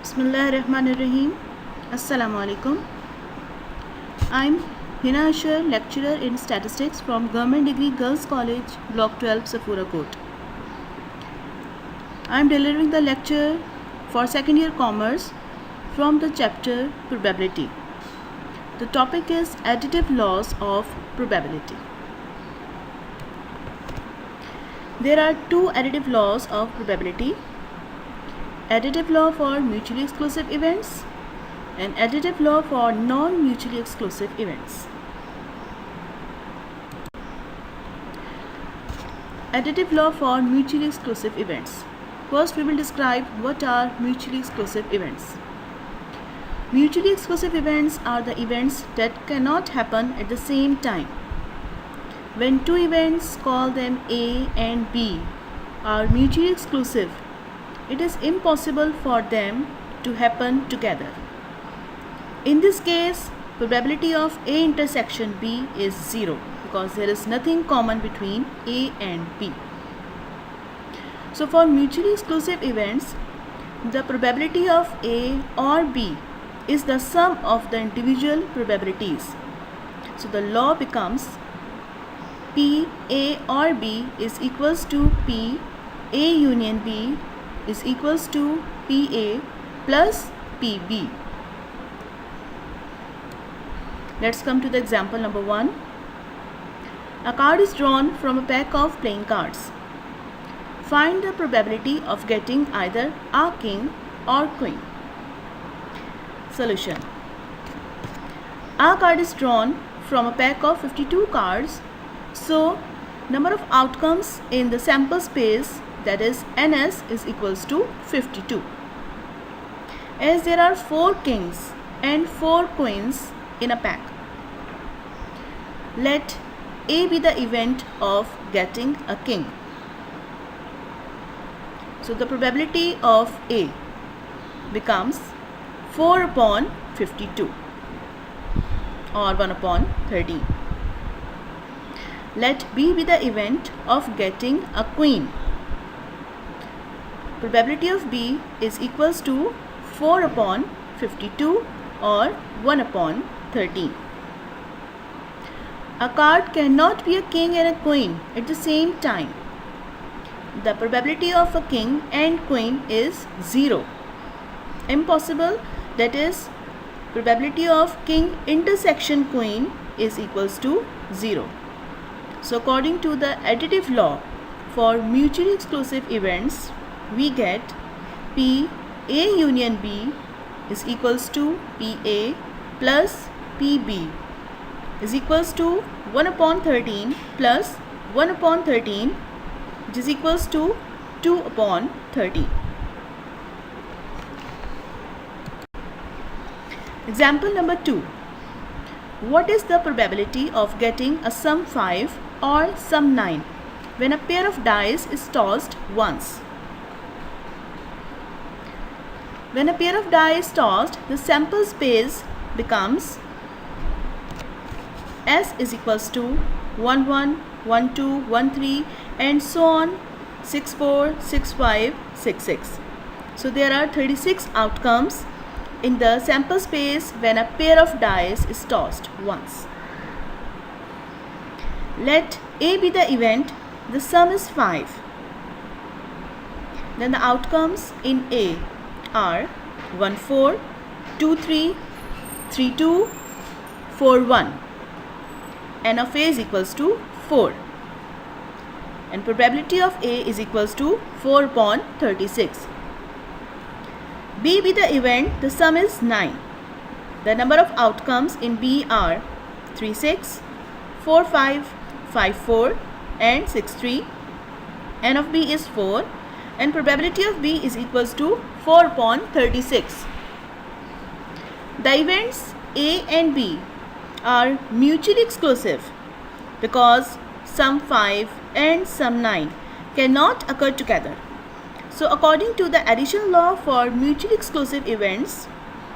Bismillahirrahmanirrahim. Assalamu alaikum. I'm Hina Ashar, lecturer in statistics from Government Degree Girls College, Block 12, Safura Court. I'm delivering the lecture for second year commerce from the chapter probability. The topic is additive laws of probability. There are two additive laws of probability. Additive law for mutually exclusive events and additive law for non-mutually exclusive events. Additive law for mutually exclusive events. First, we will describe what are mutually exclusive events. Mutually exclusive events are the events that cannot happen at the same time. When two events, call them A and B, are mutually exclusive, it is impossible for them to happen together. In this case, probability of A intersection B is 0 because there is nothing common between A and B. So for mutually exclusive events, the probability of A or B is the sum of the individual probabilities. So the law becomes P A or B is equals to P A union B is equals to PA plus PB. Let's come to the example number 1. A card is drawn from a pack of playing cards. Find the probability of getting either a king or queen. Solution. A card is drawn from a pack of 52 cards, so number of outcomes in the sample space, that is NS, is equals to 52. As there are 4 kings and 4 queens in a pack, let A be the event of getting a king. So the probability of A becomes 4 upon 52 or 1 upon 13. Let B be the event of getting a queen. Probability of B is equals to 4 upon 52 or 1 upon 13. A card cannot be a king and a queen at the same time. The probability of a king and queen is 0. Impossible, that is, probability of king intersection queen is equals to 0. So according to the additive law for mutually exclusive events, we get P A union B is equals to PA plus PB is equals to 1 upon 13 plus 1 upon 13, which is equals to 2 upon 13. Example number 2. What is the probability of getting a sum 5 or sum 9 when a pair of dice is tossed once? When a pair of dice is tossed, the sample space becomes S is equals to 1 1, 1 2, 1 3 and so on 6 4, 6 5, 6 6. So there are 36 outcomes in the sample space when a pair of dice is tossed once. Let A be the event, the sum is 5. Then the outcomes in A are 1 4, 2 3, 3 2, 4 1. N of A is equals to 4. And probability of A is equals to 4 upon 36. B be the event, the sum is 9. The number of outcomes in B are 3 6, 4 5, 5 4 and 6 3. N of B is 4 and probability of B is equals to 4 upon 36. The events A and B are mutually exclusive because sum 5 and sum 9 cannot occur together. So according to the addition law for mutually exclusive events,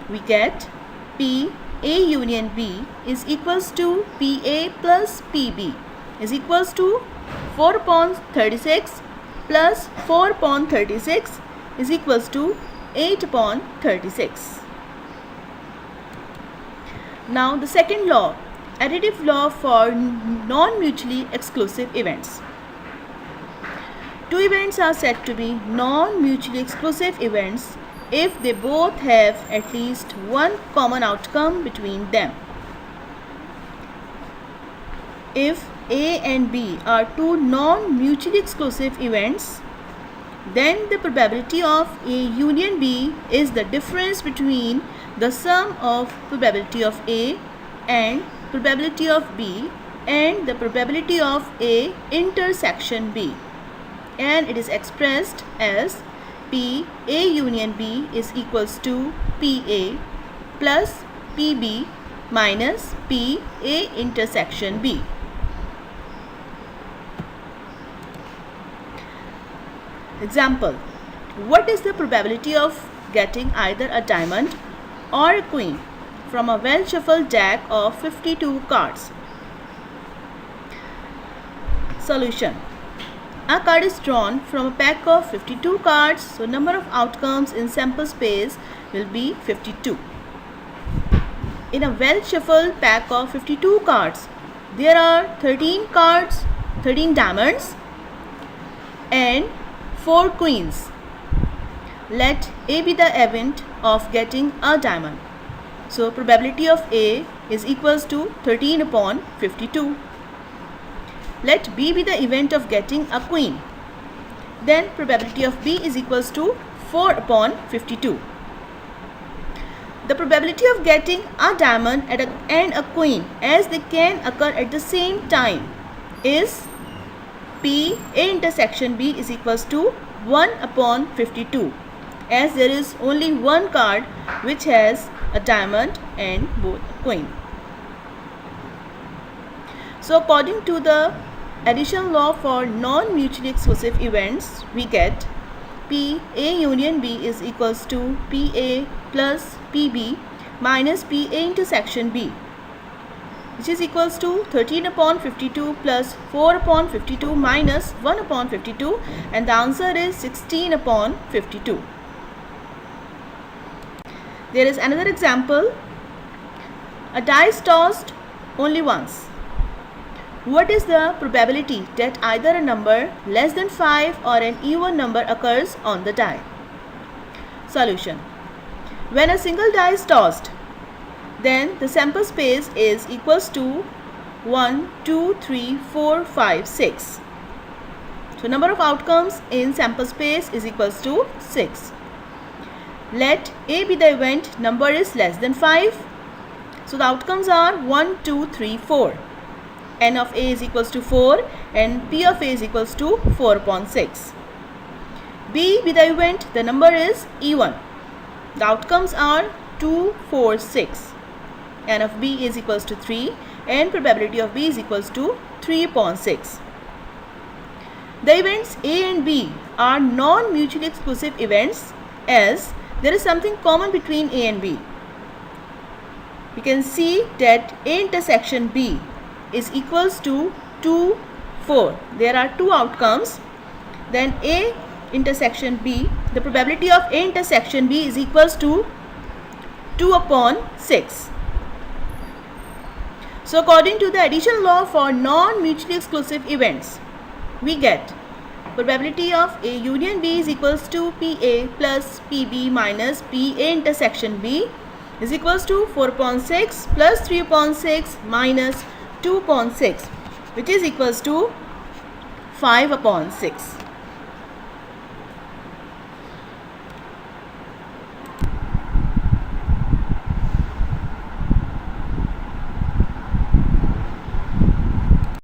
we get P A union B is equals to PA plus PB is equals to 4 upon 36 plus 4 upon 36 is equals to 8 upon 36. Now the second law, additive law for non-mutually exclusive events. Two events are said to be non-mutually exclusive events if they both have at least one common outcome between them. If A and B are two non-mutually exclusive events, then the probability of A union B is the difference between the sum of probability of A and probability of B and the probability of A intersection B, and it is expressed as P A union B is equals to PA plus PB minus P A intersection B. Example: what is the probability of getting either a diamond or a queen from a well-shuffled deck of 52 cards? Solution: a card is drawn from a pack of 52 cards, so number of outcomes in sample space will be 52. In a well-shuffled pack of 52 cards, there are 13 cards, 13 diamonds and 4 queens. Let A be the event of getting a diamond. So probability of A is equals to 13 upon 52. Let B be the event of getting a queen. Then probability of B is equals to 4 upon 52. The probability of getting a diamond and a queen, as they can occur at the same time, is P A intersection B is equals to 1 upon 52, as there is only one card which has a diamond and both a queen. So according to the addition law for non-mutually exclusive events, we get P A union B is equals to PA plus PB minus PA intersection B, which is equals to 13 upon 52 plus 4 upon 52 minus 1 upon 52, and the answer is 16 upon 52. There is another example. A dice tossed only once. What is the probability that either a number less than 5 or an even number occurs on the die? Solution: when a single die is tossed, then the sample space is equals to 1, 2, 3, 4, 5, 6. So number of outcomes in sample space is equals to 6. Let A be the event number is less than 5. So the outcomes are 1, 2, 3, 4. N of A is equals to 4 and P of A is equals to 4 upon 6. B be the event, the number is even. The outcomes are 2, 4, 6. N of B is equals to 3 and probability of B is equals to 3 upon 6. The events A and B are non-mutually exclusive events, as there is something common between A and B. We can see that A intersection B is equals to 2, 4. There are two outcomes. Then A intersection B, the probability of A intersection B is equals to 2 upon 6. So according to the addition law for non-mutually exclusive events, we get probability of A union B is equals to PA plus PB minus PA intersection B is equals to 4 upon 6 plus 3 upon 6 minus 2 upon 6, which is equals to 5 upon 6.